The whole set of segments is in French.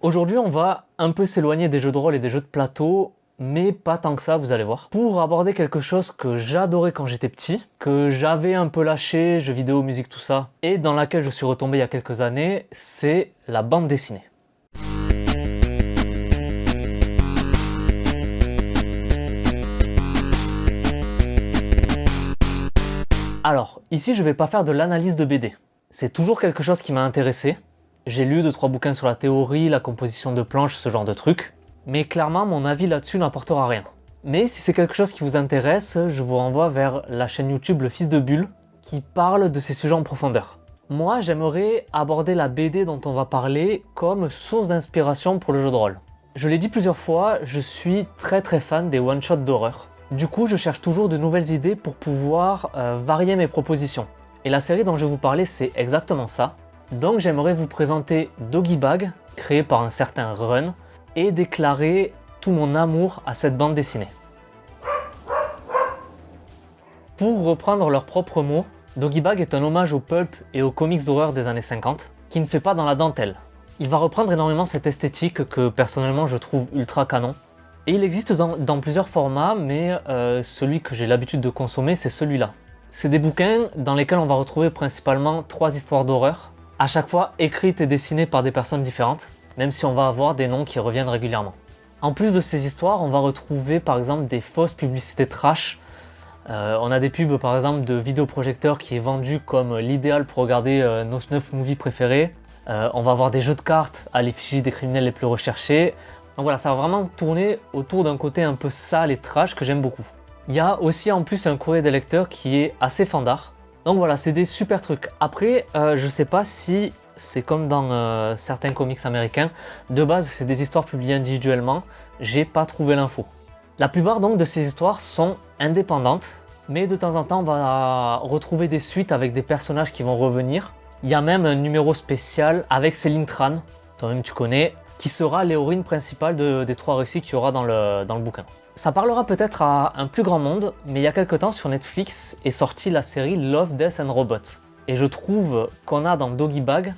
Aujourd'hui, on va un peu s'éloigner des jeux de rôle et des jeux de plateau, mais pas tant que ça, vous allez voir. Pour aborder quelque chose que j'adorais quand j'étais petit, que j'avais un peu lâché, jeux vidéo, musique, tout ça, et dans laquelle je suis retombé il y a quelques années, c'est la bande dessinée. Alors, ici, je vais pas faire de l'analyse de BD. C'est toujours quelque chose qui m'a intéressé. J'ai lu 2-3 bouquins sur la théorie, la composition de planches, ce genre de trucs. Mais clairement, mon avis là-dessus n'apportera rien. Mais si c'est quelque chose qui vous intéresse, je vous renvoie vers la chaîne YouTube Le Fils de Bulle, qui parle de ces sujets en profondeur. Moi, j'aimerais aborder la BD dont on va parler comme source d'inspiration pour le jeu de rôle. Je l'ai dit plusieurs fois, je suis très fan des one-shots d'horreur. Du coup, je cherche toujours de nouvelles idées pour pouvoir varier mes propositions. Et la série dont je vais vous parler, c'est exactement ça. Donc j'aimerais vous présenter Doggy Bag, créé par un certain Run, et déclarer tout mon amour à cette bande dessinée. Pour reprendre leurs propres mots, Doggy Bag est un hommage au pulp et aux comics d'horreur des années 50, qui ne fait pas dans la dentelle. Il va reprendre énormément cette esthétique que personnellement je trouve ultra canon. Et il existe dans plusieurs formats, mais celui que j'ai l'habitude de consommer, c'est celui-là. C'est des bouquins dans lesquels on va retrouver principalement 3 histoires d'horreur, à chaque fois écrites et dessinées par des personnes différentes, même si on va avoir des noms qui reviennent régulièrement. En plus de ces histoires, on va retrouver par exemple des fausses publicités trash. On a des pubs par exemple de vidéoprojecteurs qui est vendu comme l'idéal pour regarder nos snuff movies préférés. On va avoir des jeux de cartes à l'effigie des criminels les plus recherchés. Donc voilà, ça va vraiment tourner autour d'un côté un peu sale et trash que j'aime beaucoup. Il y a aussi en plus un courrier des lecteurs qui est assez fandard. Donc voilà, c'est des super trucs. Après, je sais pas si c'est comme dans certains comics américains. De base, c'est des histoires publiées individuellement. J'ai pas trouvé l'info. La plupart donc de ces histoires sont indépendantes, mais de temps en temps, on va retrouver des suites avec des personnages qui vont revenir. Il y a même un numéro spécial avec Céline Tran, toi-même tu connais, qui sera l'héroïne principale des 3 récits qu'il y aura dans le bouquin. Ça parlera peut-être à un plus grand monde, mais il y a quelque temps sur Netflix est sortie la série Love, Death and Robots. Et je trouve qu'on a dans Doggy Bag,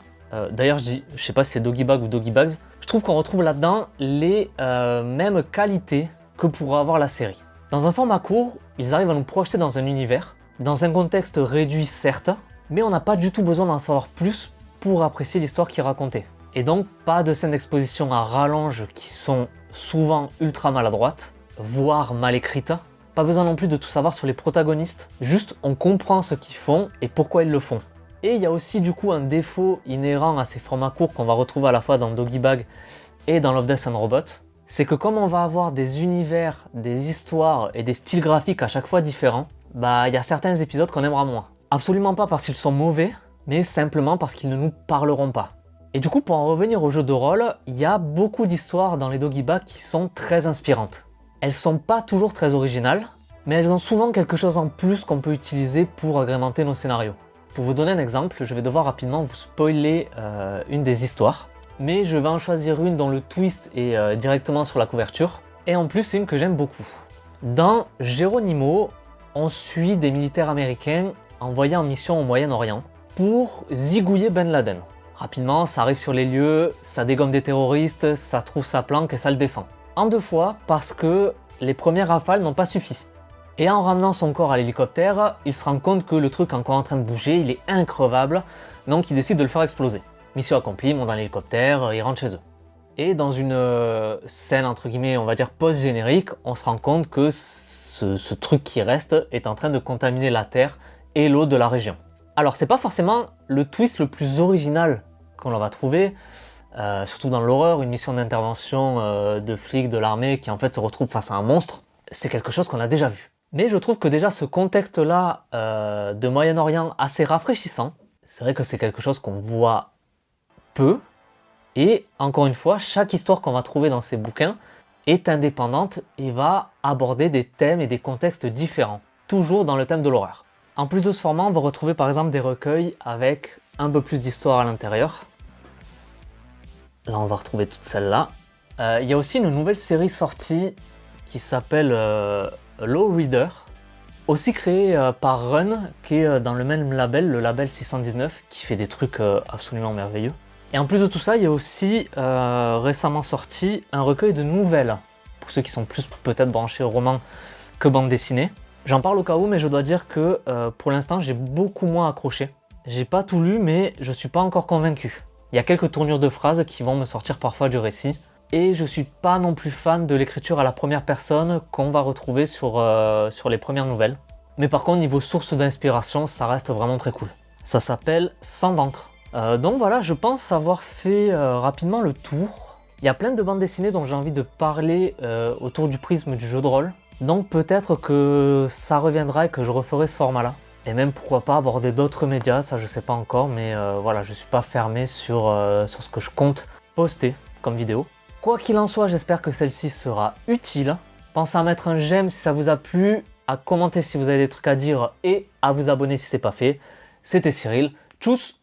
d'ailleurs je sais pas si c'est Doggy Bag ou Doggy Bags, je trouve qu'on retrouve là-dedans les mêmes qualités que pourrait avoir la série. Dans un format court, ils arrivent à nous projeter dans un univers, dans un contexte réduit certes, mais on n'a pas du tout besoin d'en savoir plus pour apprécier l'histoire qui est racontée. Et donc pas de scènes d'exposition à rallonge qui sont souvent ultra maladroites, voire mal écrites. Pas besoin non plus de tout savoir sur les protagonistes, juste on comprend ce qu'ils font et pourquoi ils le font. Et il y a aussi du coup un défaut inhérent à ces formats courts qu'on va retrouver à la fois dans Doggy Bag et dans Love, Death and Robots, c'est que comme on va avoir des univers, des histoires et des styles graphiques à chaque fois différents, bah il y a certains épisodes qu'on aimera moins. Absolument pas parce qu'ils sont mauvais, mais simplement parce qu'ils ne nous parleront pas. Et du coup, pour en revenir au jeu de rôle, il y a beaucoup d'histoires dans les Doggy Bag qui sont très inspirantes. Elles sont pas toujours très originales, mais elles ont souvent quelque chose en plus qu'on peut utiliser pour agrémenter nos scénarios. Pour vous donner un exemple, je vais devoir rapidement vous spoiler une des histoires, mais je vais en choisir une dont le twist est directement sur la couverture, et en plus c'est une que j'aime beaucoup. Dans Geronimo, on suit des militaires américains envoyés en mission au Moyen-Orient pour zigouiller Ben Laden. Rapidement, ça arrive sur les lieux, ça dégomme des terroristes, ça trouve sa planque et ça le descend. En 2 fois, parce que les premières rafales n'ont pas suffi. Et en ramenant son corps à l'hélicoptère, il se rend compte que le truc est encore en train de bouger, il est increvable, donc il décide de le faire exploser. Mission accomplie, ils montent dans l'hélicoptère, ils rentrent chez eux. Et dans une scène entre guillemets, on va dire post-générique, on se rend compte que ce truc qui reste est en train de contaminer la terre et l'eau de la région. Alors c'est pas forcément le twist le plus original qu'on va trouver, surtout dans l'horreur, une mission d'intervention de flics de l'armée qui en fait se retrouve face à un monstre, c'est quelque chose qu'on a déjà vu. Mais je trouve que déjà ce contexte-là de Moyen-Orient assez rafraîchissant, c'est vrai que c'est quelque chose qu'on voit peu, et encore une fois, chaque histoire qu'on va trouver dans ces bouquins est indépendante et va aborder des thèmes et des contextes différents, toujours dans le thème de l'horreur. En plus de ce format, on va retrouver par exemple des recueils avec un peu plus d'histoire à l'intérieur. Là, on va retrouver toutes celles-là. Il y a aussi une nouvelle série sortie qui s'appelle Low Reader, aussi créée par Run, qui est dans le même label, le label 619, qui fait des trucs absolument merveilleux. Et en plus de tout ça, il y a aussi récemment sorti un recueil de nouvelles, pour ceux qui sont plus peut-être branchés roman que bande dessinée. J'en parle au cas où, mais je dois dire que pour l'instant, j'ai beaucoup moins accroché. J'ai pas tout lu, mais je suis pas encore convaincu. Il y a quelques tournures de phrases qui vont me sortir parfois du récit. Et je suis pas non plus fan de l'écriture à la première personne qu'on va retrouver sur les premières nouvelles. Mais par contre, niveau source d'inspiration, ça reste vraiment très cool. Ça s'appelle Sang d'encre. Donc voilà, je pense avoir fait rapidement le tour. Il y a plein de bandes dessinées dont j'ai envie de parler autour du prisme du jeu de rôle. Donc peut-être que ça reviendra et que je referai ce format-là. Et même pourquoi pas aborder d'autres médias, ça je sais pas encore, mais voilà, je suis pas fermé sur ce que je compte poster comme vidéo. Quoi qu'il en soit, j'espère que celle-ci sera utile. Pensez à mettre un j'aime si ça vous a plu, à commenter si vous avez des trucs à dire et à vous abonner si c'est pas fait. C'était Cyril, tchuss!